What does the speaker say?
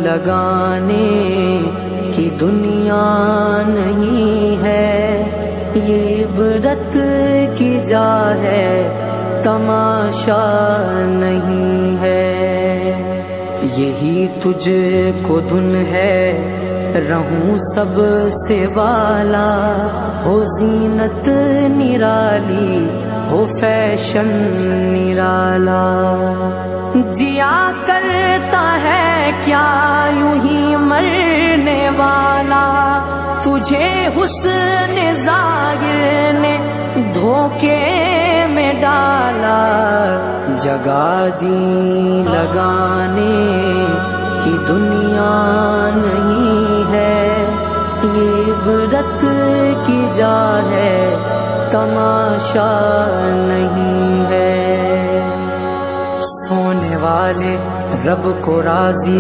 لگانے کی دنیا نہیں ہے، یہ عبرت کی جا ہے، تماشا نہیں ہے۔ یہی تجھ کو دھن ہے، رہوں سب سے والا، ہو زینت نرالی، ہو فیشن نرالا۔ جیا کرتا ہے کیا یوں ہی مرنے والا، تجھے حسن ظاہر نے دھوکے میں ڈالا۔ جگہ جی لگانے کی دنیا نہیں ہے، یہ عبرت کی جا ہے، تماشا نہیں ہے۔ سونے والے رب کو راضی